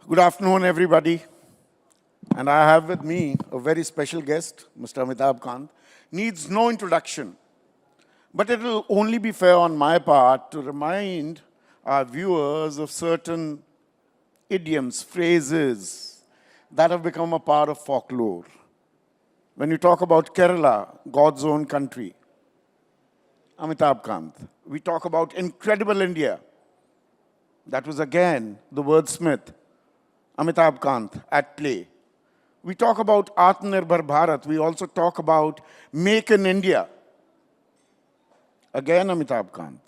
Good afternoon, everybody. And I have with me a very special guest, Mr. Amitabh Kant. Needs no introduction, but it will only be fair on my part to remind our viewers of certain idioms, phrases that have become a part of folklore. When you talk about Kerala, God's own country, Amitabh Kant. We talk about incredible India. That was again the wordsmith, Amitabh Kant, at play. We talk about Atmanirbhar Bharat. We also talk about Make in India. Again, Amitabh Kant.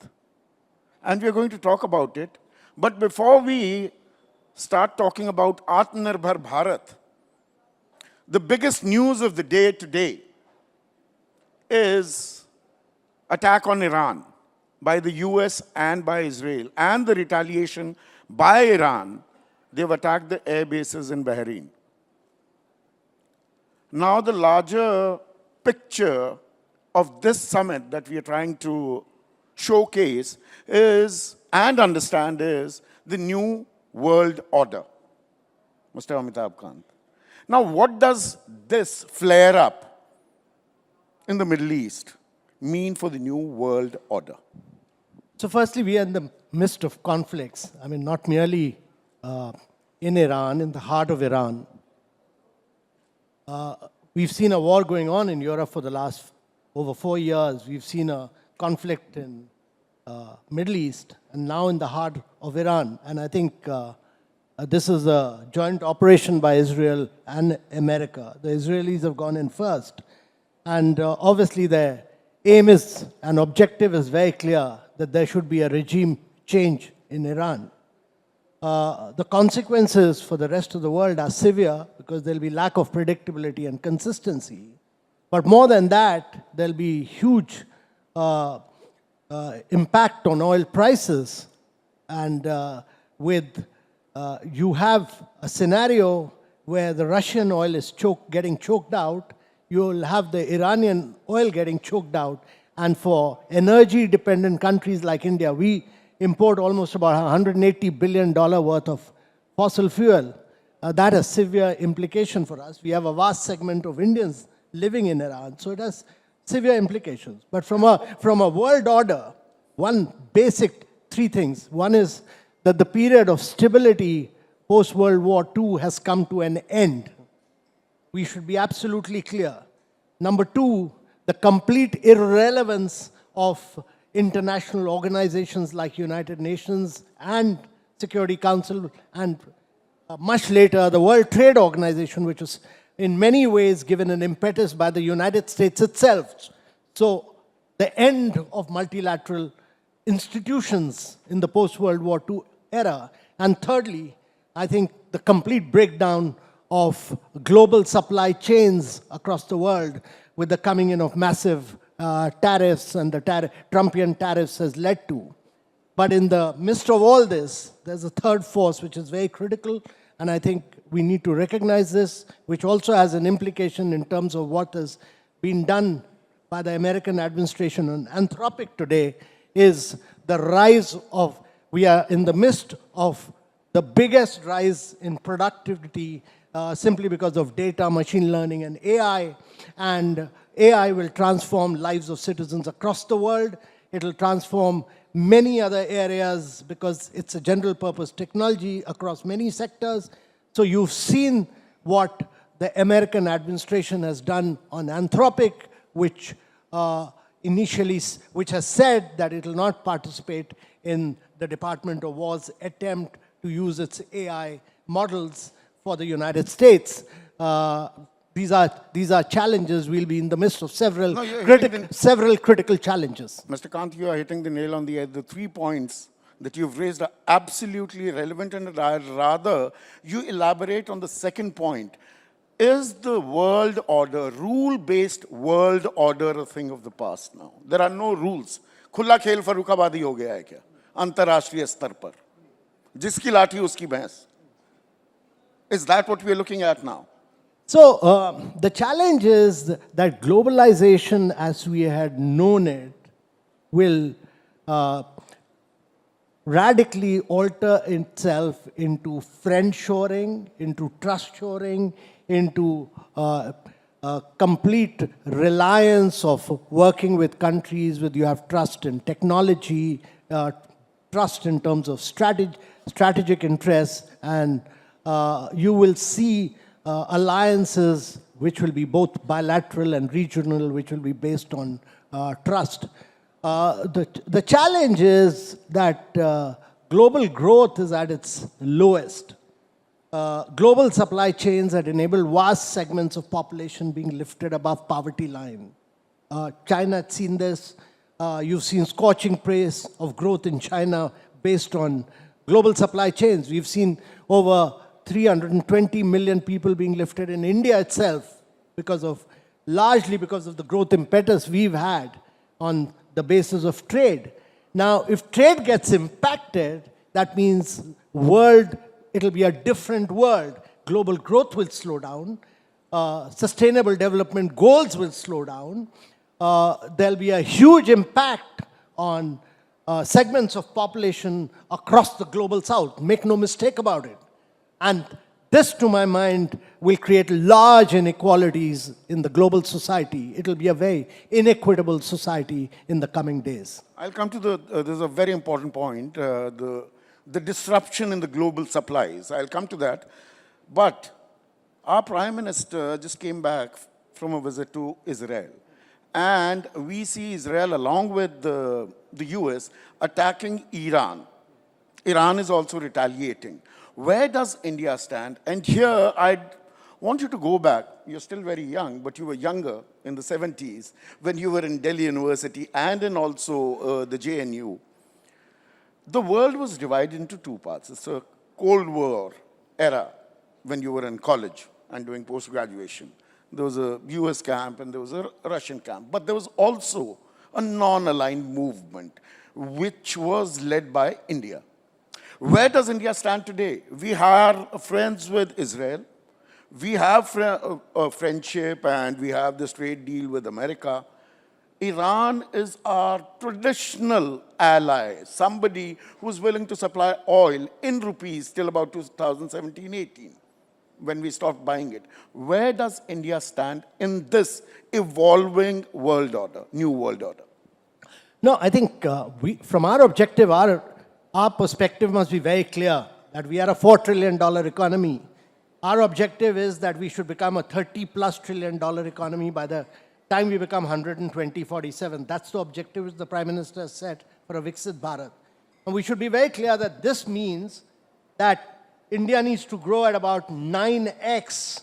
And we're going to talk about it. But before we start talking about Atmanirbhar Bharat, the biggest news of the day today is attack on Iran by the US and by Israel, and the retaliation by Iran. They've attacked the air bases in Bahrain. Now, the larger picture of this summit that we are trying to showcase is, and understand, is the new world order, Mr. Amitabh Kant. Now, what does this flare up in the Middle East mean for the new world order? So firstly, we are in the midst of conflicts. I mean, not merely in Iran, in the heart of Iran. We've seen a war going on in Europe for the last over 4 years. We've seen a conflict in Middle East, and now in the heart of Iran. And I think this is a joint operation by Israel and America. The Israelis have gone in first. And obviously their aim is, and objective is very clear, that there should be a regime change in Iran. The consequences for the rest of the world are severe because there'll be lack of predictability and consistency. But more than that, there'll be huge impact on oil prices. And you have a scenario where the Russian oil is getting choked out, you'll have the Iranian oil getting choked out. And for energy-dependent countries like India, we import almost about $180 billion worth of fossil fuel. That has severe implication for us. We have a vast segment of Indians living in Iran, so it has severe implications. But from a world order, one basic three things. One is that the period of stability post-World War II has come to an end. We should be absolutely clear. Number two, the complete irrelevance of international organizations like United Nations and Security Council, and much later the World Trade Organization, which was in many ways given an impetus by the United States itself. So the end of multilateral institutions in the post-World War II era. And thirdly, I think the complete breakdown of global supply chains across the world with the coming in of massive tariffs and the Trumpian tariffs has led to. But in the midst of all this, there's a third force which is very critical, and I think we need to recognize this, which also has an implication in terms of what has been done by the American administration on Anthropic today, is the rise of, we are in the midst of the biggest rise in productivity simply because of data, machine learning, and AI. And AI will transform lives of citizens across the world. It will transform many other areas because it's a general purpose technology across many sectors. So you've seen what the American administration has done on Anthropic, which which has said that it will not participate in the Department of War's attempt to use its AI models for the United States. These are challenges. We'll be in the midst of several critical challenges. Mr. Kant, you are hitting the nail on the head. The 3 points that you've raised are absolutely relevant, and I'd rather you elaborate on the second point. Is the world order, rule-based world order, a thing of the past now? There are no rules. खुला खेल फर्रुखाबादी हो गया है क्या अंतर्राष्ट्रीय स्तर पर? जिसकी लाठी उसकी भैंस. Is that what we are looking at now? So the challenge is that globalization as we had known it will radically alter itself into friend shoring, into trust shoring, into complete reliance of working with countries where you have trust in technology, trust in terms of strategic interests, and you will see alliances which will be both bilateral and regional, which will be based on trust. The challenge is that global growth is at its lowest. Global supply chains that enable vast segments of population being lifted above poverty line. China had seen this. You've seen scorching praise of growth in China based on global supply chains. We've seen over 320 million people being lifted in India itself largely because of the growth impetus we've had on the basis of trade. Now, if trade gets impacted, that means it'll be a different world. Global growth will slow down. Sustainable development goals will slow down. There'll be a huge impact on segments of population across the global south. Make no mistake about it. And this, to my mind, will create large inequalities in the global society. It'll be a very inequitable society in the coming days. I'll come to there's a very important point, the disruption in the global supplies. I'll come to that. But our Prime Minister just came back from a visit to Israel. And we see Israel, along with the US, attacking Iran. Iran is also retaliating. Where does India stand? And here, I want you to go back. You're still very young, but you were younger in the 70s when you were in Delhi University and in also the JNU. The world was divided into two parts. It's a Cold War era when you were in college and doing post-graduation. There was a US camp and there was a Russian camp. But there was also a non-aligned movement, which was led by India. Where does India stand today? We are friends with Israel. We have a friendship and we have this trade deal with America. Iran is our traditional ally, somebody who's willing to supply oil in rupees till about 2017-18, when we stopped buying it. Where does India stand in this evolving world order, new world order? No, I think from our objective, our perspective must be very clear that we are a $4 trillion economy. Our objective is that we should become a $30+ trillion economy by the time we become 12047. That's the objective which the Prime Minister has set for a Viksit Bharat. And we should be very clear that this means that India needs to grow at about 9x.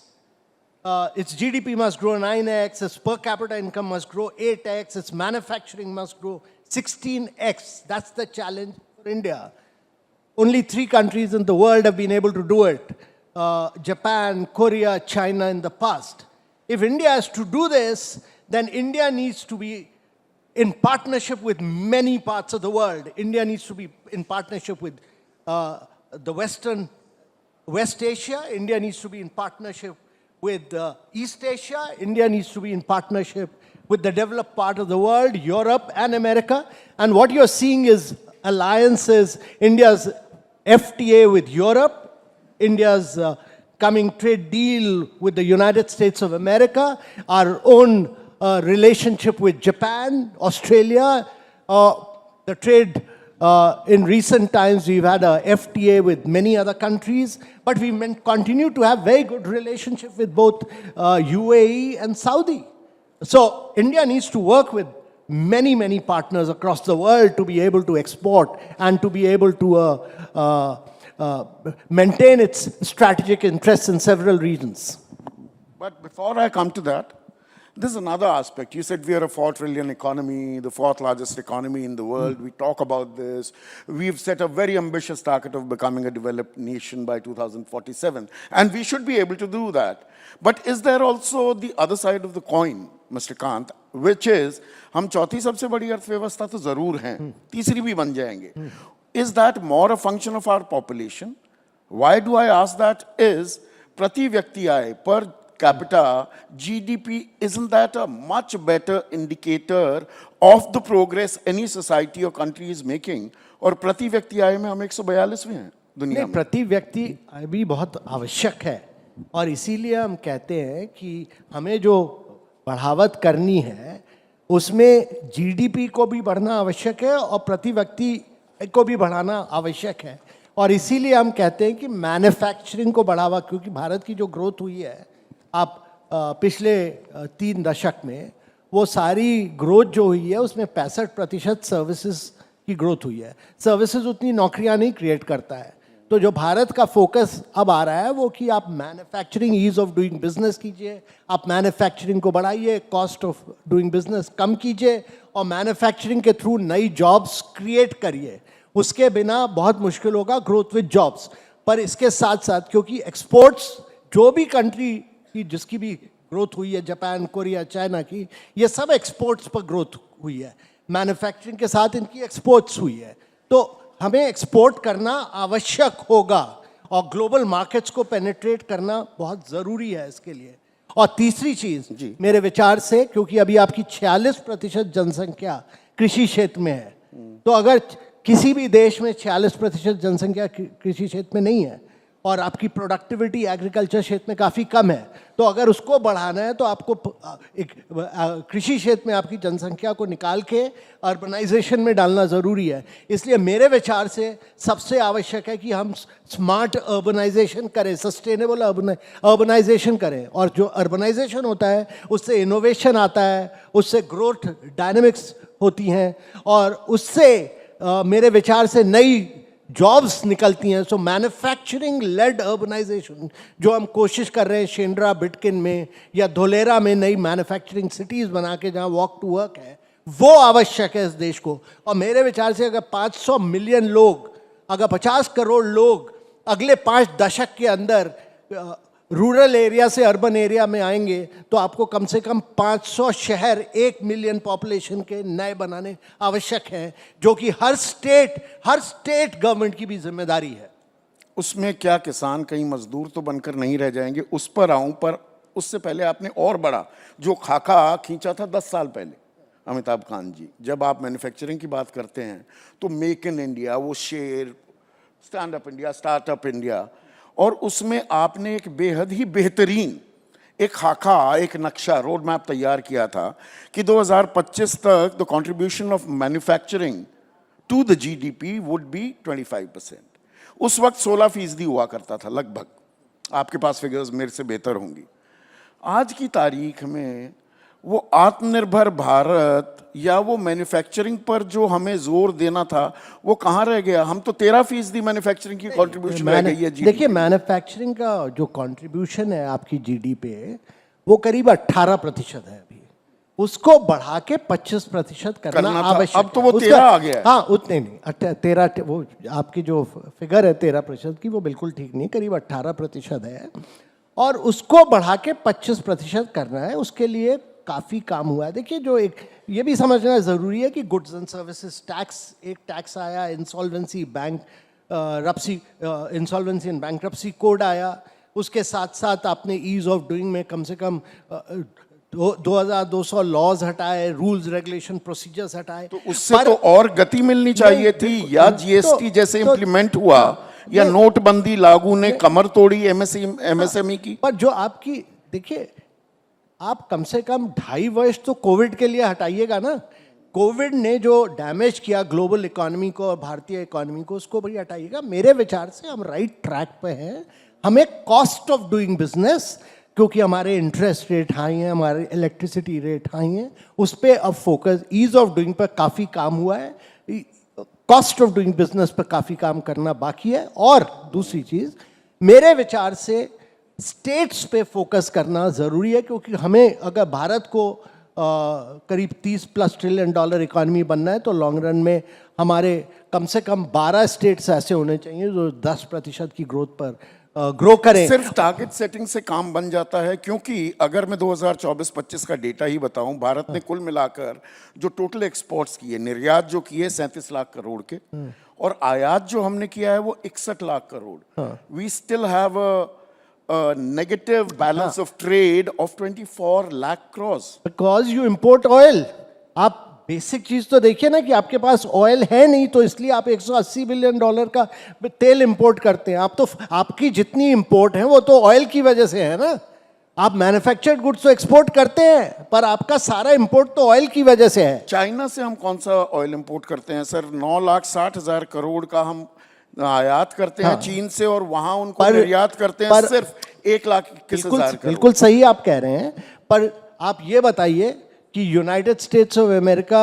Its GDP must grow 9x, its per capita income must grow 8x, its manufacturing must grow 16x. That's the challenge for India. Only 3 countries in the world have been able to do it. Japan, Korea, China in the past. If India has to do this, then India needs to be in partnership with many parts of the world. India needs to be in partnership with the West Asia. India needs to be in partnership with East Asia. India needs to be in partnership with the developed part of the world, Europe and America. And what you're seeing is alliances, India's FTA with Europe, India's coming trade deal with the United States of America, our own relationship with Japan, Australia, the trade in recent times, we've had a FTA with many other countries, but we continue to have very good relationship with both UAE and Saudi. So India needs to work with many, many partners across the world to be able to export and to be able to maintain its strategic interests in several regions. But before I come to that, this is another aspect. You said we are a 4 trillion economy, the 4th largest economy in the world. We talk about this. We've set a very ambitious target of becoming a developed nation by 2047. And we should be able to do that. But is there also the other side of the coin, Mr. Kant, which is, हम चौथी सबसे बड़ी अर्थव्यवस्था तो जरूर हैं, तीसरी भी बन जाएंगे. Is that more a function of our population? Why do I ask that? Is prati vyakti aaye, per capita, GDP, isn't that a much better indicator of the progress any society or country is making और प्रति व्यक्ति आय में हम 142वें हैं दुनिया नहीं, में। प्रति व्यक्ति भी बहुत आवश्यक है और इसीलिए हम कहते हैं कि हमें जो बढ़ावत करनी है उसमें जीडीपी को भी बढ़ना आवश्यक है और प्रति व्यक्ति को भी बढ़ाना आवश्यक है। और इसीलिए हम कहते हैं कि मैन्युफैक्चरिंग को बढ़ावा, क्योंकि भारत की जो ग्रोथ हुई है आप पिछले 3 दशक में, वो सारी ग्रोथ जो हुई है उसमें 65% सर्विसेज की ग्रोथ हुई है। सर्विसेज उतनी नौकरियां नहीं क्रिएट करता है, तो जो भारत का फोकस अब आ रहा है वो कि आप manufacturing, ease of doing business कीजिए, आप मैन्युफैक्चरिंग को बढ़ाइए, कॉस्ट ऑफ डूइंग बिजनेस कम कीजिए और मैन्युफैक्चरिंग के थ्रू नई जॉब्स क्रिएट करिए। उसके बिना बहुत मुश्किल होगा ग्रोथ विद जॉब्स। पर इसके साथ साथ, क्योंकि एक्सपोर्ट्स जो भी कंट्री की जिसकी भी ग्रोथ हुई है, जापान, कोरिया, चाइना की, ये सब एक्सपोर्ट्स पर ग्रोथ हुई है, मैन्युफैक्चरिंग के साथ इनकी एक्सपोर्ट्स हुई है। तो हमें एक्सपोर्ट करना आवश्यक होगा और ग्लोबल मार्केट्स को पेनिट्रेट करना बहुत ज़रूरी है इसके लिए। और तीसरी चीज़ मेरे विचार से, क्योंकि अभी आपकी 46% जनसंख्या कृषि क्षेत्र में है, तो अगर किसी भी देश में 46% जनसंख्या कृषि क्षेत्र में नहीं है और आपकी प्रोडक्टिविटी एग्रीकल्चर क्षेत्र में काफ़ी कम है, तो अगर उसको बढ़ाना है तो आपको एक कृषि क्षेत्र में आपकी जनसंख्या को निकाल के अर्बनाइजेशन में डालना ज़रूरी है। इसलिए मेरे विचार से सबसे आवश्यक है कि हम स्मार्ट अर्बनाइजेशन करें, सस्टेनेबल अर्बनाइजेशन करें। और जो अर्बनाइजेशन होता है उससे इनोवेशन आता है, उससे ग्रोथ डायनेमिक्स होती हैं और उससे मेरे विचार से नई जॉब्स निकलती हैं। सो मैन्युफैक्चरिंग लेड अर्बनाइजेशन जो हम कोशिश कर रहे हैं शेंड्रा बिटकिन में या धोलेरा में नई मैन्युफैक्चरिंग सिटीज़ बना के जहाँ वॉक टू वर्क है, वो आवश्यक है इस देश को। और मेरे विचार से अगर 500 मिलियन लोग, अगर 50 करोड़ लोग अगले 5 दशक के अंदर रूरल एरिया से अर्बन एरिया में आएंगे तो आपको कम से कम 500 शहर 1 मिलियन पॉपुलेशन के नए बनाने आवश्यक हैं, जो कि हर स्टेट गवर्नमेंट की भी जिम्मेदारी है। उसमें क्या किसान कहीं मजदूर तो बनकर नहीं रह जाएंगे, उस पर आऊं। पर उससे पहले आपने और बड़ा जो खाका खींचा था 10 साल पहले, अमिताभ कांत जी, जब आप मैन्युफैक्चरिंग की बात करते हैं तो मेक इन इंडिया, वो शेर, stand up India, startup India, और उसमें आपने एक बेहद ही बेहतरीन एक खाका, एक नक्शा, रोड मैप तैयार किया था कि 2025 तक the contribution of manufacturing to the GDP would be 25%। उस वक्त 16% हुआ करता था लगभग। आपके पास फिगर्स मेरे से बेहतर होंगी। आज की तारीख में वो आत्मनिर्भर भारत या वो मैन्युफैक्चरिंग पर जो हमें जोर देना था वो कहाँ रह गया? हम तो 13% मैन्युफैक्चरिंग की कंट्रीब्यूशन रह गई है जीडीपी। देखिए, मैन्युफैक्चरिंग का जो कंट्रीब्यूशन है आपकी जीडीपी पे, वो करीब 18% है अभी। उसको बढ़ा के 25% करना आवश्यक। अब तो वो 13 आ गया है। हाँ, उतने नहीं, 13, वो आपकी जो फिगर है 13% की, वो बिल्कुल ठीक नहीं, करीब 18% है और उसको बढ़ा के 25% करना है। उसके लिए काफ़ी काम हुआ है। देखिए, जो एक ये भी समझना ज़रूरी है कि गुड्स एंड सर्विसेज टैक्स, एक टैक्स आया, insolvency bank insolvency and bankruptcy code आया, उसके साथ साथ आपने ईज ऑफ डूइंग में कम से कम 2200 लॉज हटाए, रूल्स रेगुलेशन प्रोसीजर्स हटाए। तो उससे तो और गति मिलनी चाहिए थी, या जीएसटी जैसे इम्प्लीमेंट हुआ, या नोटबंदी लागू ने कमर तोड़ी एमएसएमई की। पर जो आपकी, देखिए, आप कम से कम 2.5 वर्ष तो कोविड के लिए हटाइएगा ना। कोविड ने जो डैमेज किया ग्लोबल इकोनॉमी को और भारतीय इकोनॉमी को, उसको भी हटाइएगा। मेरे विचार से हम राइट ट्रैक पे हैं। हमें कॉस्ट ऑफ डूइंग बिजनेस, क्योंकि हमारे इंटरेस्ट रेट हाई हैं, हमारे इलेक्ट्रिसिटी रेट हाई हैं, उस पर अब फोकस, ईज ऑफ डूइंग पर काफ़ी काम हुआ है, कॉस्ट ऑफ डूइंग बिजनेस पर काफ़ी काम करना बाकी है। और दूसरी चीज़, मेरे विचार से स्टेट्स पे फोकस करना ज़रूरी है, क्योंकि हमें अगर भारत को करीब 30+ ट्रिलियन डॉलर इकॉनमी बनना है तो लॉन्ग रन में हमारे कम से कम 12 स्टेट्स ऐसे होने चाहिए जो 10% की ग्रोथ पर ग्रो करें। सिर्फ टारगेट सेटिंग से काम बन जाता है? क्योंकि अगर मैं 2024-25 का डेटा ही बताऊं, भारत ने कुल मिलाकर जो टोटल एक्सपोर्ट्स किए, निर्यात जो किए 37 लाख करोड़ के, और आयात जो हमने किया है वो 61 lakh crore. We still have a negative balance of trade of 24 lakh crores. Because you import oil. आप बेसिक चीज तो देखिए ना कि आपके पास ऑयल है नहीं, तो इसलिए आप 180 बिलियन डॉलर का तेल इंपोर्ट करते हैं। आप तो आपकी जितनी इंपोर्ट है वो तो ऑयल की वजह से है ना। आप मैन्युफैक्चर्ड गुड्स तो एक्सपोर्ट करते हैं, पर आपका सारा इंपोर्ट तो ऑयल की वजह से है। चाइना से हम कौन सा ऑयल इंपोर्ट करते हैं सर? 9,60,000 करोड़ का हम आयात करते हैं चीन से, और वहां उनको निर्यात करते हैं सिर्फ 1,21,000 करोड़। बिल्कुल सही आप कह रहे हैं, पर आप ये बताइए कि यूनाइटेड स्टेट्स ऑफ अमेरिका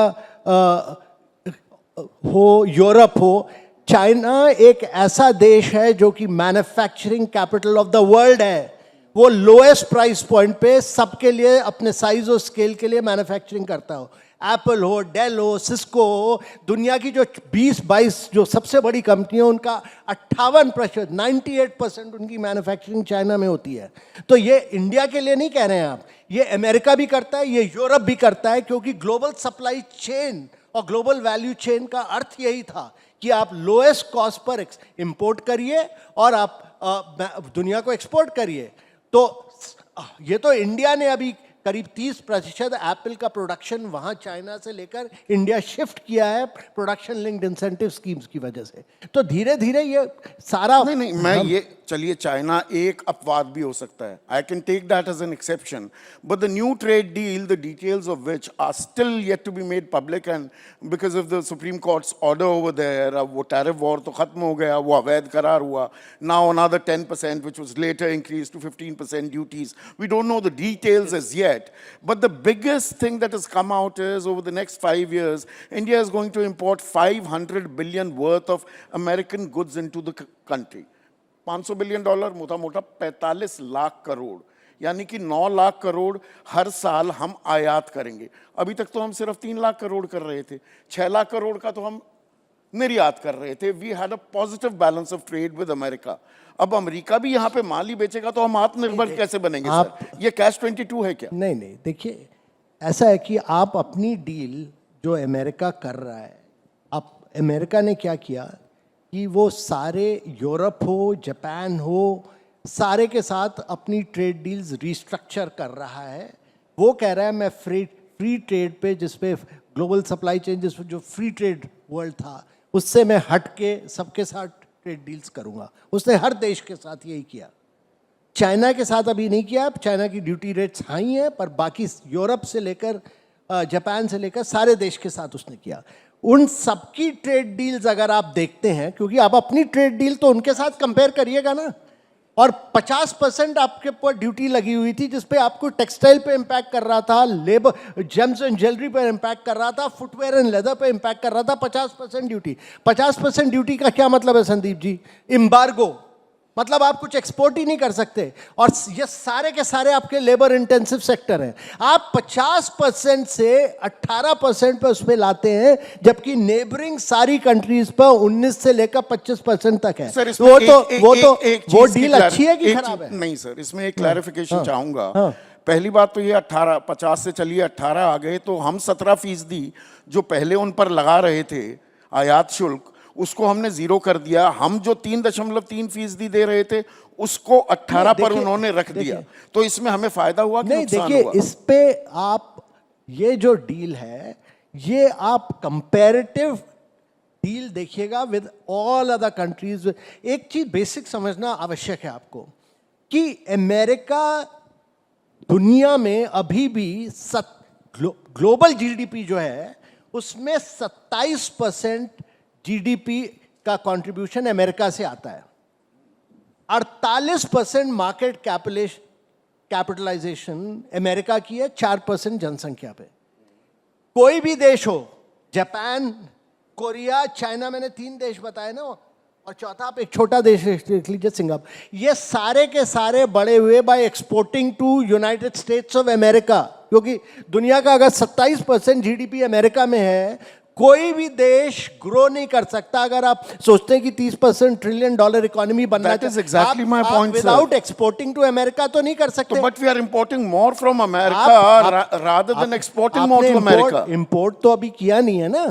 हो, यूरोप हो, चाइना एक ऐसा देश है जो कि manufacturing capital of the world है। वो लोएस्ट प्राइस पॉइंट पे सबके लिए अपने साइज और स्केल के लिए मैन्युफैक्चरिंग करता हो। एप्पल हो, डेल हो, सिस्को हो, दुनिया की जो 20-22 जो सबसे बड़ी कंपनी है उनका 58%, 98% उनकी मैन्युफैक्चरिंग चाइना में होती है। तो ये इंडिया के लिए नहीं कह रहे हैं आप, ये अमेरिका भी करता है, ये यूरोप भी करता है, क्योंकि ग्लोबल सप्लाई चेन और ग्लोबल वैल्यू चेन का अर्थ यही था कि आप लोएस्ट कॉस्ट पर इंपोर्ट करिए और आप दुनिया को एक्सपोर्ट करिए। तो ये तो इंडिया ने अभी करीब 30% एप्पल का प्रोडक्शन वहां चाइना से लेकर इंडिया शिफ्ट किया है प्रोडक्शन लिंक्ड इंसेंटिव स्कीम्स की वजह से। तो धीरे धीरे ये सारा नहीं मैं ये चलिए, चाइना एक अपवाद भी हो सकता है, I can take that as an exception, but the new trade deal, the details of which are still yet to be made public, and because of the supreme court's order over there, वो tariff war तो खत्म हो गया, वो अवैध करार हुआ, now another 10% which was later increased to 15% duties. We don't know the details as yet, but the biggest thing that has come out is over the next 5 years, India is going to import $500 billion worth of American goods into the country. $500 billion, मोटा मोटा 45 लाख करोड़, यानी कि 9 लाख करोड़ हर साल हम आयात करेंगे। अभी तक तो हम सिर्फ 3 लाख करोड़ कर रहे थे, 6 लाख करोड़ का तो हम निर्यात कर रहे थे। We had a positive balance of trade with America. अब अमेरिका भी यहाँ पे माल ही बेचेगा तो हम आत्मनिर्भर कैसे बनेंगे सर? ये कैश 22 है क्या? नहीं नहीं, देखिए ऐसा है कि आप अपनी डील जो अमेरिका कर रहा है, आप अमेरिका ने क्या किया कि वो सारे यूरोप हो, जापान हो, सारे के साथ अपनी ट्रेड डील्स रिस्ट्रक्चर कर रहा है। वो कह रहा है मैं फ्री ट्रेड पे, जिस पे ग्लोबल सप्लाई चेन, जिस जो फ्री ट्रेड वर्ल्ड था उससे मैं हट के सबके साथ ट्रेड डील्स करूंगा। उसने हर देश के साथ यही किया। चाइना के साथ अभी नहीं किया, चाइना की ड्यूटी रेट्स हाई है, पर बाकी यूरोप से लेकर जापान से लेकर सारे देश के साथ उसने किया। उन सबकी ट्रेड डील्स अगर आप देखते हैं, क्योंकि आप अपनी ट्रेड डील तो उनके साथ कंपेयर करिएगा ना, और 50% आपके ऊपर ड्यूटी लगी हुई थी, जिसपे आपको टेक्सटाइल पे इम्पैक्ट कर रहा था, लेबर जेम्स एंड ज्वेलरी पे इम्पैक्ट कर रहा था, फुटवेयर एंड लेदर पे इम्पैक्ट कर रहा था। 50% ड्यूटी, 50% ड्यूटी का क्या मतलब है संदीप जी? एम्बार्गो, मतलब आप कुछ एक्सपोर्ट ही नहीं कर सकते, और ये सारे के सारे आपके लेबर इंटेंसिव सेक्टर हैं। आप 50% से 18% पे उस पर लाते हैं, जबकि नेबरिंग सारी कंट्रीज पर 19 से लेकर 25% तक है। सर, वो डील अच्छी है कि खराब है? नहीं सर, इसमें एक क्लैरिफिकेशन चाहूंगा। पहली बात तो ये 50 से चलिए 18 आ गए, तो हम 17% जो पहले उन पर लगा रहे थे आयात शुल्क, उसको हमने जीरो कर दिया। हम जो 3.3% दे रहे थे उसको 18 पर उन्होंने रख दिया। तो इसमें हमें फायदा हुआ कि नुकसान हुआ? देखिए, इस पे आप ये जो डील है, ये आप कंपैरेटिव डील देखिएगा विद ऑल अदर कंट्रीज। एक चीज बेसिक समझना आवश्यक है आपको कि अमेरिका दुनिया में अभी भी ग्लोबल जीडीपी जो है उसमें 27% जीडीपी का कंट्रीब्यूशन अमेरिका से आता है। 48% मार्केट कैपिटलाइजेशन अमेरिका की है, 4% जनसंख्या पे। कोई भी देश हो, जापान, कोरिया, चाइना, मैंने 3 देश बताए ना, और चौथा आप एक छोटा देश देख लीजिए, सिंगापुर। ये सारे के सारे बड़े हुए by exporting to United States of America, क्योंकि दुनिया का अगर 27% जीडीपी अमेरिका में है, कोई भी देश ग्रो नहीं कर सकता। अगर आप सोचते हैं कि 30% ट्रिलियन डॉलर इकोनॉमी बनना चाहिए, exactly my point, without exporting to America तो नहीं कर सकते। But we are importing more from America rather than exporting more to America. Import तो अभी किया नहीं है ना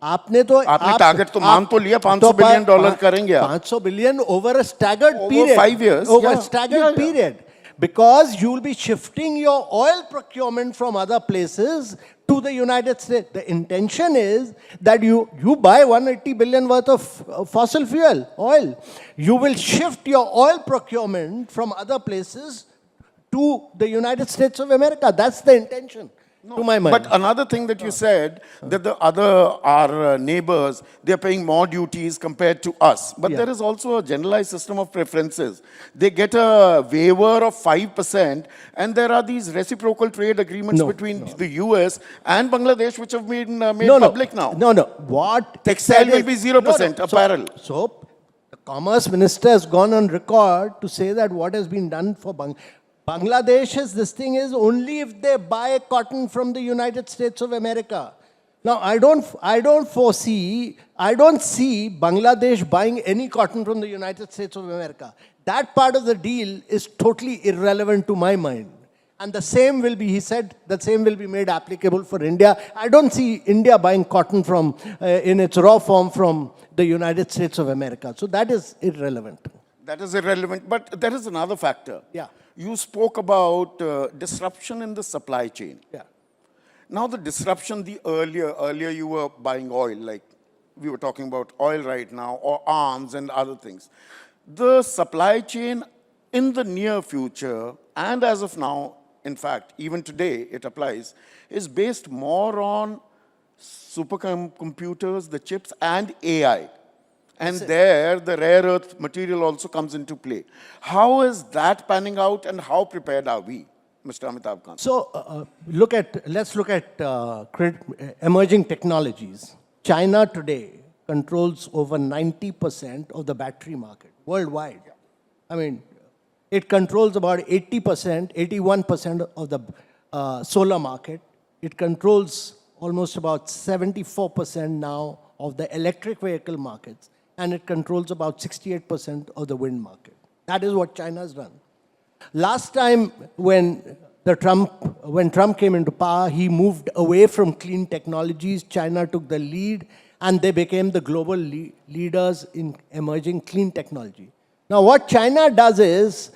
आपने, तो आपने टारगेट तो मान तो लिया, $500 बिलियन करेंगे आप। 500 billion over a staggered period, 5 years, over a staggered period, because you will be shifting your oil procurement from other places to the United States. The intention is that you buy 180 billion worth of fossil fuel, oil. You will shift your oil procurement from other places to the United States of America. That's the intention, to my mind. But another thing that you said, that our neighbors, they're paying more duties compared to us. But Yeah. there is also a generalized system of preferences. They get a waiver of 5%, and there are these reciprocal trade agreements between the US and Bangladesh, which have been made public now. No. What Textile said will is- be 0%, apparel. So, the Commerce Minister has gone on record to say that what has been done for Bangladesh's this thing is only if they buy cotton from the United States of America. Now, I don't see Bangladesh buying any cotton from the United States of America. That part of the deal is totally irrelevant to my mind. And the same will be, he said, the same will be made applicable for India. I don't see India buying cotton from, in its raw form from the United States of America. So that is irrelevant. That is irrelevant. But there is another factor. Yeah. You spoke about disruption in the supply chain. Yeah. Now the disruption, earlier you were buying oil, like we were talking about oil right now, or arms and other things. The supply chain in the near future, and as of now, in fact, even today it applies, is based more on supercomputers, the chips, and AI. And there, the rare earth material also comes into play. How is that panning out, and how prepared are we, Mr. Amitabh Kant? So let's look at emerging technologies. China today controls over 90% of the battery market worldwide. I mean, it controls about 80%, 81% of the solar market. It controls almost about 74% now of the electric vehicle markets. And it controls about 68% of the wind market. That is what China has done. Last time when Trump came into power, he moved away from clean technologies. China took the lead, and they became the global leaders in emerging clean technology. Now, what China does is,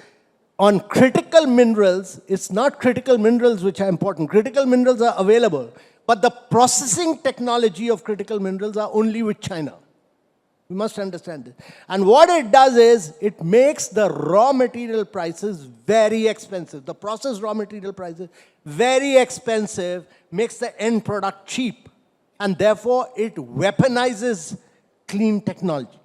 on critical minerals, it's not critical minerals which are important. Critical minerals are available, but the processing technology of critical minerals are only with China. We must understand this. And what it does is, it makes the raw material prices very expensive. The processed raw material prices very expensive, makes the end product cheap. And therefore, it weaponizes clean technology.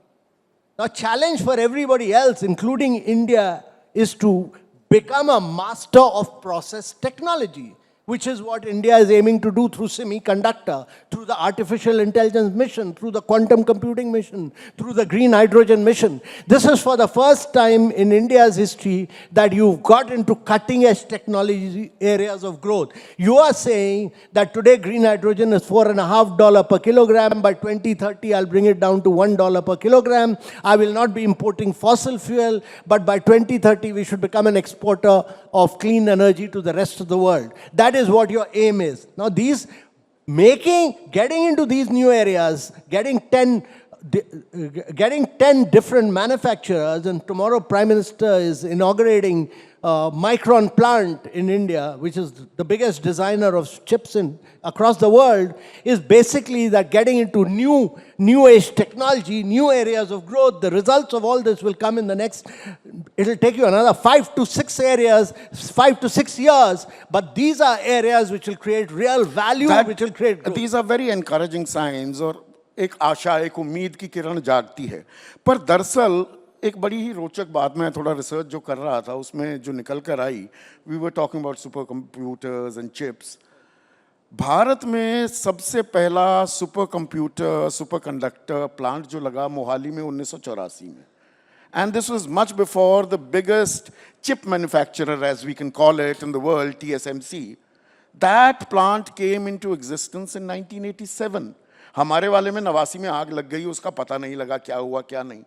The challenge for everybody else, including India, is to become a master of process technology, which is what India is aiming to do through semiconductor, through the artificial intelligence mission, through the quantum computing mission, through the green hydrogen mission. This is for the first time in India's history that you've got into cutting-edge technology areas of growth. You are saying that today green hydrogen is $4.50 per kilogram. By 2030, I'll bring it down to $1 per kilogram. I will not be importing fossil fuel, but by 2030, we should become an exporter of clean energy to the rest of the world. That is what your aim is. Now, getting into these new areas, getting 10 different manufacturers, and tomorrow Prime Minister is inaugurating Micron plant in India, which is the biggest designer of chips across the world, is basically that getting into new age technology, new areas of growth. The results of all this will come in the next, it'll take you another 5 to 6 years, but these are areas which will create real value, which will create growth. These are very encouraging signs, और एक आशा, एक उम्मीद की किरण जागती है. पर दरअसल एक बड़ी ही रोचक बात, मैं थोड़ा रिसर्च जो कर रहा था उसमें जो निकल कर आई, we were talking about supercomputers and chips. Bharat में सबसे पहला supercomputer, superconductor plant जो लगा मोहाली में 1984 में. And this was much before the biggest chip manufacturer, as we can call it in the world, TSMC. That plant came into existence in 1987. हमारे वाले में 89 में आग लग गई, उसका पता नहीं लगा क्या हुआ क्या नहीं.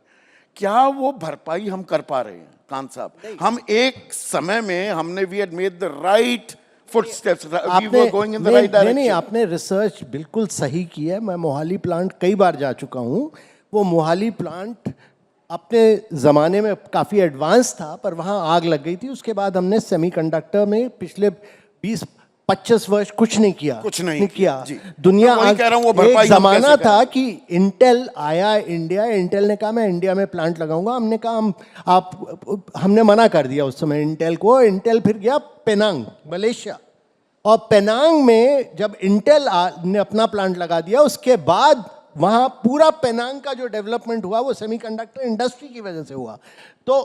क्या वो भरपाई हम कर पा रहे हैं कांत साहब? हम एक समय में हमने we had made the right footsteps, we were going in the right direction. नहीं, आपने रिसर्च बिल्कुल सही की है. मैं मोहाली प्लांट कई बार जा चुका हूँ. वो मोहाली प्लांट अपने ज़माने में काफ़ी एडवांस था, पर वहाँ आग लग गई थी. उसके बाद हमने सेमीकंडक्टर में पिछले 25 वर्ष कुछ नहीं किया, कुछ नहीं किया जी। दुनिया। मैं वही कह रहा हूं, वो भरपाई एक हम जमाना कैसे था करें? कि इंटेल आया इंडिया, इंटेल ने कहा मैं इंडिया में प्लांट लगाऊंगा, हमने कहा हमने मना कर दिया उस समय इंटेल को। इंटेल फिर गया पेनांग मलेशिया, और पेनांग में जब इंटेल ने अपना प्लांट लगा दिया, उसके बाद वहाँ पूरा पेनांग का जो डेवलपमेंट हुआ वो सेमीकंडक्टर इंडस्ट्री की वजह से हुआ। तो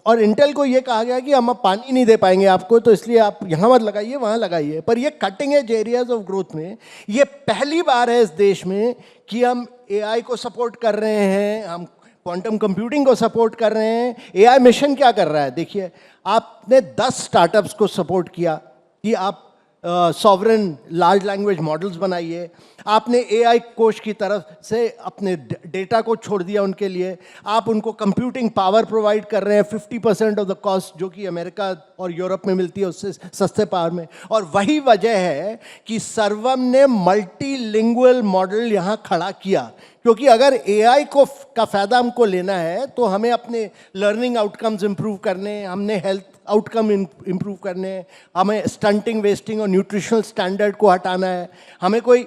और इंटेल को ये कहा गया कि हम अब पानी नहीं दे पाएंगे आपको, तो इसलिए आप यहाँ मत लगाइए, वहाँ लगाइए। पर ये cutting edge areas of growth में ये पहली बार है इस देश में कि हम एआई को सपोर्ट कर रहे हैं, हम क्वांटम कंप्यूटिंग को सपोर्ट कर रहे हैं। एआई मिशन क्या कर रहा है, देखिए आपने 10 स्टार्टअप्स को सपोर्ट किया कि आप सॉवरेन लार्ज लैंग्वेज मॉडल्स बनाइए। आपने एआई कोष की तरफ से अपने डेटा को छोड़ दिया उनके लिए। आप उनको कंप्यूटिंग पावर प्रोवाइड कर रहे हैं 50% ऑफ द कॉस्ट जो कि अमेरिका और यूरोप में मिलती है उससे सस्ते पावर में। और वही वजह है कि सर्वम ने मल्टीलिंगुअल मॉडल यहाँ खड़ा किया, क्योंकि अगर एआई का फायदा हमको लेना है तो हमें अपने लर्निंग आउटकम्स इंप्रूव करने, हमने हेल्थ आउटकम इंप्रूव करने, हमें स्टंटिंग, वेस्टिंग और न्यूट्रिशनल स्टैंडर्ड को हटाना है। हमें कोई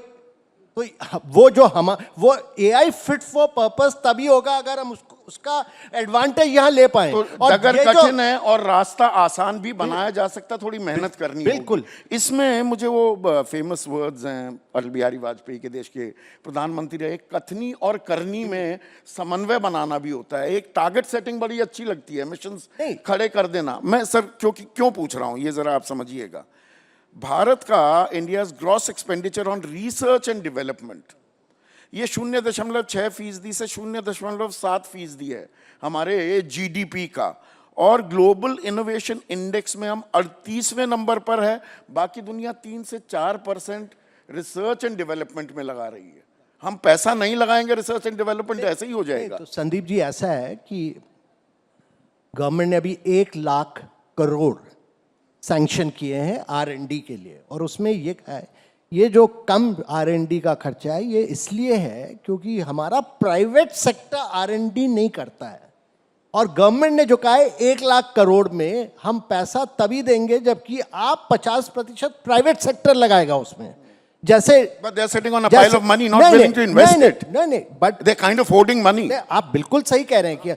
वो एआई फिट फॉर पर्पस तभी होगा अगर हम उसका एडवांटेज यहाँ ले पाए। तो डगर कठिन है और रास्ता आसान भी बनाया जा सकता, थोड़ी मेहनत करनी बिल्कुल होगी। इसमें मुझे वो फेमस वर्ड्स हैं अटल बिहारी वाजपेयी के, देश के प्रधानमंत्री रहे, कथनी और करनी में समन्वय बनाना भी होता है। एक टारगेट सेटिंग बड़ी अच्छी लगती है, मिशंस खड़े कर देना। मैं सर क्यों पूछ रहा हूँ ये जरा आप समझिएगा। भारत का India's gross expenditure on research and development ये 0.6% से 0.7% है हमारे जीडीपी का, और ग्लोबल इनोवेशन इंडेक्स में हम 38वें नंबर पर है। बाकी दुनिया 3 से 4% रिसर्च एंड डेवलपमेंट में लगा रही है। हम पैसा नहीं लगाएंगे रिसर्च एंड डेवलपमेंट, ऐसे ही हो जाएगा। तो संदीप जी ऐसा है कि गवर्नमेंट ने अभी 1 लाख करोड़ सैंक्शन किए हैं R&D के लिए, और उसमें ये जो कम R&D का खर्चा है ये इसलिए है क्योंकि हमारा प्राइवेट सेक्टर R&D नहीं करता है। और गवर्नमेंट ने जो कहा है 1 लाख करोड़ में हम पैसा तभी देंगे जबकि आप 50% प्राइवेट सेक्टर लगाएगा उसमें। जैसे But they are sitting on a pile of money, not willing to invest it. नहीं, but They kind of hoarding money. आप बिल्कुल सही कह रहे हैं कि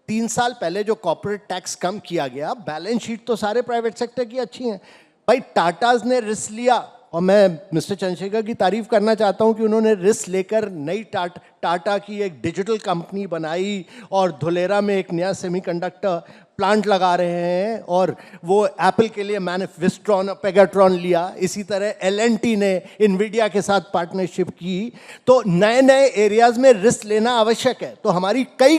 3 साल पहले जो कॉर्पोरेट टैक्स कम किया गया, बैलेंस शीट तो सारे प्राइवेट सेक्टर की अच्छी है। भाई टाटाज ने रिस्क लिया, और मैं मिस्टर चंद्रशेखर की तारीफ करना चाहता हूं कि उन्होंने रिस्क लेकर नई टाटा की एक डिजिटल कंपनी बनाई और धुलेरा में एक नया सेमीकंडक्टर प्लांट लगा रहे हैं, और वो एप्पल के लिए विस्ट्रॉन और पेगाट्रॉन लिया। इसी तरह L&T ने इन्विडिया के साथ पार्टनरशिप की। तो नए नए एरियाज में रिस्क लेना आवश्यक है। तो हमारी कई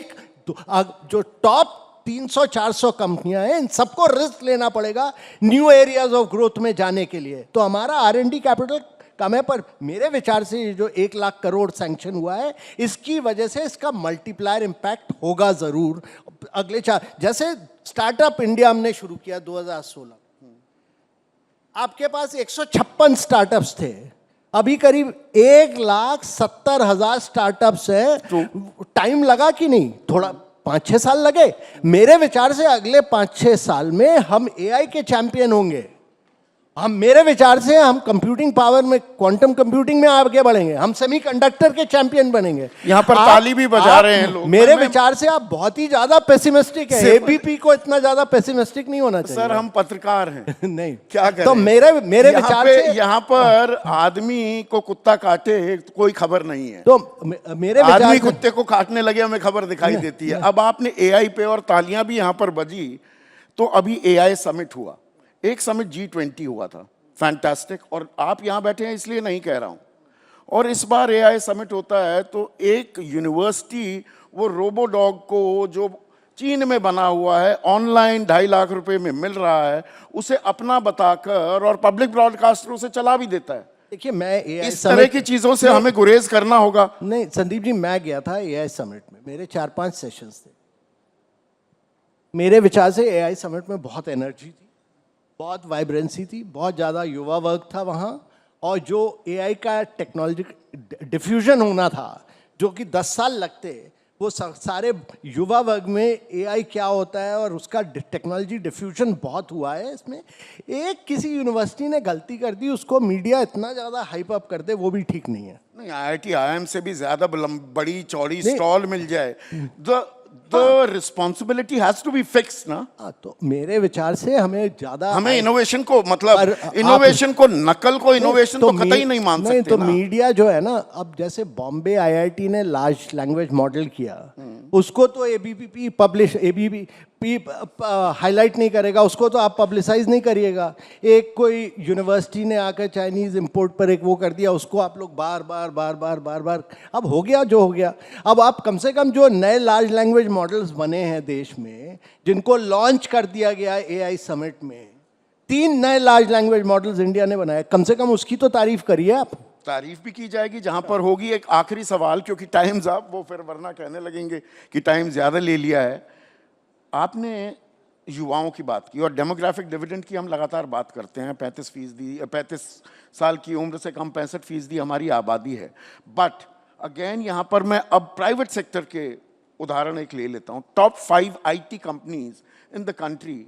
जो टॉप 300-400 कंपनियां हैं, इन सबको रिस्क लेना पड़ेगा न्यू एरियाज ऑफ ग्रोथ में जाने के लिए। तो हमारा R&D कैपिटल कम है, पर मेरे विचार से जो 1 लाख करोड़ सैंक्शन हुआ है इसकी वजह से इसका मल्टीप्लायर इम्पैक्ट होगा जरूर अगले 4। जैसे स्टार्टअप इंडिया हमने शुरू किया 2016, आपके पास 156 स्टार्टअप्स थे, अभी करीब 1,70,000 स्टार्टअप्स है। टाइम लगा कि नहीं? थोड़ा 5-6 साल लगे। मेरे विचार से अगले 5-6 साल में हम एआई के चैंपियन होंगे। मेरे विचार से हम कंप्यूटिंग पावर में, क्वांटम कंप्यूटिंग में आगे बढ़ेंगे, हम सेमीकंडक्टर के चैंपियन बनेंगे। यहाँ पर ताली भी बजा रहे हैं लोग। मेरे विचार से आप बहुत ही ज्यादा पेसिमिस्टिक है। एबीपी को इतना ज्यादा पेसिमिस्टिक नहीं होना चाहिए। सर हम पत्रकार हैं। नहीं क्या करें? तो मेरे विचार से यहाँ पर आदमी को कुत्ता काटे कोई खबर नहीं है। तो मेरे विचार आदमी से कुत्ते को काटने लगे हमें खबर दिखाई देती है। अब आपने एआई पे, और तालियां भी यहाँ पर बजी, तो अभी एआई समिट हुआ। एक समिट G20 हुआ था, फैंटास्टिक। और आप यहाँ बैठे हैं इसलिए नहीं कह रहा हूँ। और इस बार एआई समिट होता है तो एक यूनिवर्सिटी वो रोबोडॉग को, जो चीन में बना हुआ है, ऑनलाइन 2.5 लाख रुपए में मिल रहा है, उसे अपना बताकर और पब्लिक ब्रॉडकास्टरों से चला भी देता है। देखिए, मैं एआई इस तरह की चीजों से हमें गुरेज करना होगा। नहीं संदीप जी, मैं गया था एआई समिट में, मेरे 4-5 सेशंस थे। मेरे विचार से एआई समिट में बहुत एनर्जी थी, बहुत वाइब्रेंसी थी, बहुत ज़्यादा युवा वर्ग था वहाँ, और जो एआई का टेक्नोलॉजी डिफ्यूजन होना था जो कि 10 साल लगते, वो सारे युवा वर्ग में एआई क्या होता है और उसका टेक्नोलॉजी डिफ्यूजन बहुत हुआ है इसमें। एक किसी यूनिवर्सिटी ने गलती कर दी, उसको मीडिया इतना ज़्यादा हाइप अप कर दे, वो भी ठीक नहीं है। नहीं, IIT IIM से भी ज्यादा बड़ी चौड़ी नहीं। स्टॉल मिल जाए, the responsibility has to be fix ना। तो मेरे विचार से हमें ज़्यादा हमें इनोवेशन को, मतलब इनोवेशन को, नकल को इनोवेशन तो कतई नहीं मान सकते तो ना। मीडिया जो है ना, अब जैसे बॉम्बे आईआईटी ने लार्ज लैंग्वेज मॉडल किया, उसको तो एबीपी पब्लिश, एबीपी हाईलाइट नहीं करेगा, उसको तो आप पब्लिसाइज नहीं करिएगा। एक कोई यूनिवर्सिटी ने आकर चाइनीज इंपोर्ट पर एक वो कर दिया, उसको आप लोग बार बार अब हो गया जो हो गया। अब आप कम से कम जो नए लार्ज लैंग्वेज मॉडल्स बने हैं देश में, जिनको लॉन्च कर दिया गया एआई समिट में, 3 नए लार्ज लैंग्वेज मॉडल्स इंडिया ने बनाए, कम से कम उसकी तो तारीफ करिए आप। तारीफ भी की जाएगी जहां पर होगी। एक आखिरी सवाल, क्योंकि टाइम्स आप वो फिर वरना कहने लगेंगे कि टाइम ज्यादा ले लिया है। आपने युवाओं की बात की और डेमोग्राफिक डिविडेंड की हम लगातार बात करते हैं। 35 साल की उम्र से कम 65% हमारी आबादी है। बट अगेन यहाँ पर मैं अब प्राइवेट सेक्टर के उदाहरण एक ले लेता हूँ। Top 5 IT companies in the country,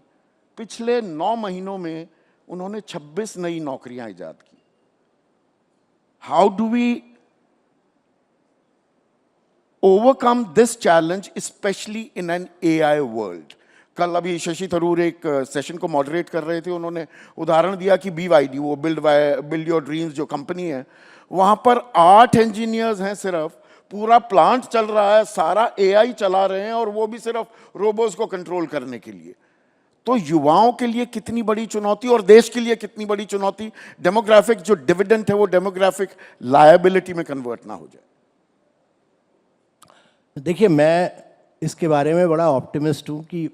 पिछले 9 महीनों में उन्होंने 26 नई नौकरियां ईजाद की। How do we overcome this challenge, especially in an AI world? कल अभी शशि थरूर एक सेशन को मॉडरेट कर रहे थे, उन्होंने उदाहरण दिया कि BYD, वो बिल्ड योर ड्रीम्स जो कंपनी है, वहां पर 8 इंजीनियर्स हैं सिर्फ, पूरा प्लांट चल रहा है, सारा AI चला रहे हैं, और वो भी सिर्फ रोबोट्स को कंट्रोल करने के लिए। तो युवाओं के लिए कितनी बड़ी चुनौती और देश के लिए कितनी बड़ी चुनौती, डेमोग्राफिक जो डिविडेंड है वो डेमोग्राफिक लायबिलिटी में कन्वर्ट ना हो जाए। देखिए, मैं इसके बारे में बड़ा ऑप्टिमिस्ट हूँ कि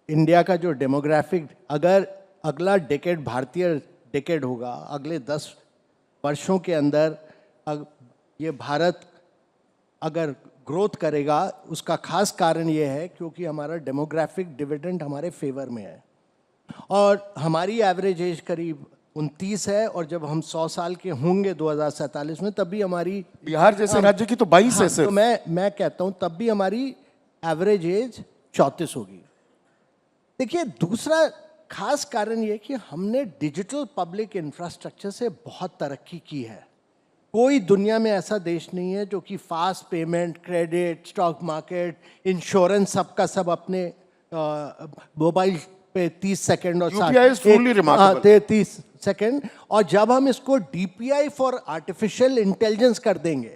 इंडिया का जो डेमोग्राफिक, अगर अगला डेकेड भारतीय डेकेड होगा, अगले 10 वर्षों के अंदर ये भारत अगर ग्रोथ करेगा, उसका खास कारण ये है क्योंकि हमारा डेमोग्राफिक डिविडेंड हमारे फेवर में है और हमारी एवरेज एज करीब 29 है, और जब हम 100 साल के होंगे 2047 में, तब भी हमारी, बिहार जैसे राज्य की तो 22 है सिर्फ। तो मैं कहता हूं तब भी हमारी एवरेज एज 34 होगी। देखिए, दूसरा खास कारण ये कि हमने डिजिटल पब्लिक इंफ्रास्ट्रक्चर से बहुत तरक्की की है। कोई दुनिया में ऐसा देश नहीं है जो कि fast payment, credit, stock market, insurance, सबका सब अपने मोबाइल पे 30 सेकंड और 30 सेकंड। और जब हम इसको DPI फॉर आर्टिफिशियल इंटेलिजेंस कर देंगे,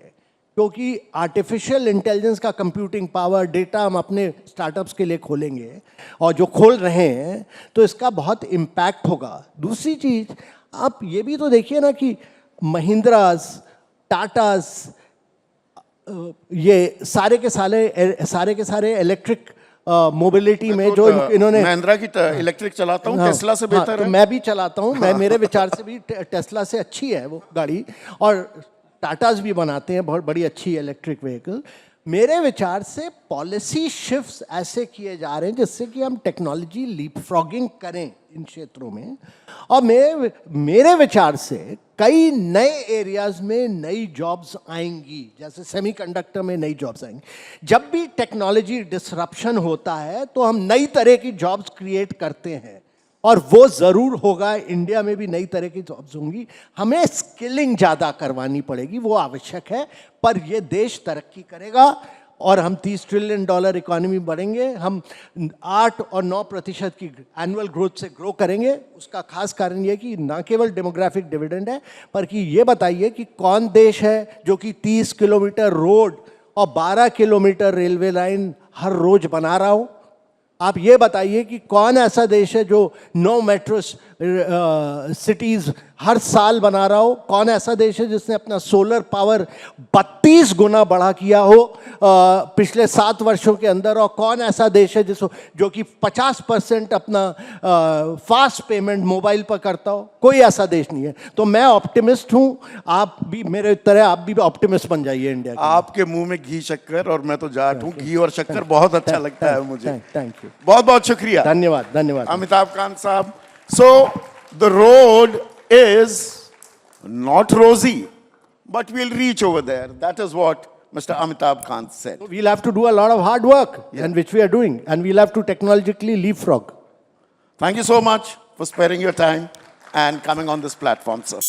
क्योंकि आर्टिफिशियल इंटेलिजेंस का कंप्यूटिंग पावर, डेटा हम अपने स्टार्टअप्स के लिए खोलेंगे और जो खोल रहे हैं, तो इसका बहुत इम्पैक्ट होगा। दूसरी चीज, आप ये भी तो देखिए ना कि महिंद्रास, टाटास, ये सारे के सारे इलेक्ट्रिक मोबिलिटी में जो इन्होंने, महिंद्रा की इलेक्ट्रिक चलाता हूँ, टेस्ला से बेहतर तो है। मैं भी चलाता हूँ, मैं मेरे विचार से भी टेस्ला से अच्छी है वो गाड़ी, और टाटास भी बनाते हैं बहुत बड़ी अच्छी इलेक्ट्रिक व्हीकल। मेरे विचार से पॉलिसी शिफ्ट्स ऐसे किए जा रहे हैं जिससे कि हम टेक्नोलॉजी लीपफ्रॉगिंग करें इन क्षेत्रों में, और मेरे विचार से कई नए एरियाज में नई जॉब्स आएंगी, जैसे सेमीकंडक्टर में नई जॉब्स आएंगी। जब भी टेक्नोलॉजी डिसरप्शन होता है तो हम नई तरह की जॉब्स क्रिएट करते हैं, और वो ज़रूर होगा, इंडिया में भी नई तरह की जॉब्स होंगी। हमें स्किलिंग ज़्यादा करवानी पड़ेगी, वो आवश्यक है, पर ये देश तरक्की करेगा और हम $30 ट्रिलियन इकोनॉमी बढ़ेंगे, हम 8 और 9% की एनुअल ग्रोथ से ग्रो करेंगे। उसका खास कारण ये कि ना केवल डेमोग्राफिक डिविडेंड है, पर कि ये बताइए कि कौन देश है जो कि 30 किलोमीटर रोड और 12 किलोमीटर रेलवे लाइन हर रोज बना रहा हो। आप ये बताइए कि कौन ऐसा देश है जो 9 मेट्रो सिटीज हर साल बना रहा हो। कौन ऐसा देश है जिसने अपना सोलर पावर 32 गुना बढ़ा किया हो पिछले 7 वर्षों के अंदर। और कौन ऐसा देश है जो कि 50% अपना फास्ट पेमेंट मोबाइल पर करता हो। कोई ऐसा देश नहीं है। तो मैं ऑप्टिमिस्ट हूं, आप भी मेरे तरह आप भी ऑप्टिमिस्ट बन जाइए इंडिया के। आपके मुंह में घी शक्कर और मैं तो जाट हूं, घी और शक्कर बहुत अच्छा लगता है मुझे। थैंक यू, बहुत बहुत शुक्रिया, धन्यवाद धन्यवाद अमिताभ कांत साहब। So the road is not rosy, but we'll reach over there. That is what Mr. Amitabh Kant said. We'll have to do a lot of hard work, and which we are doing, and we'll have to technologically leapfrog. Thank you so much for sparing your time and coming on this platform, sir.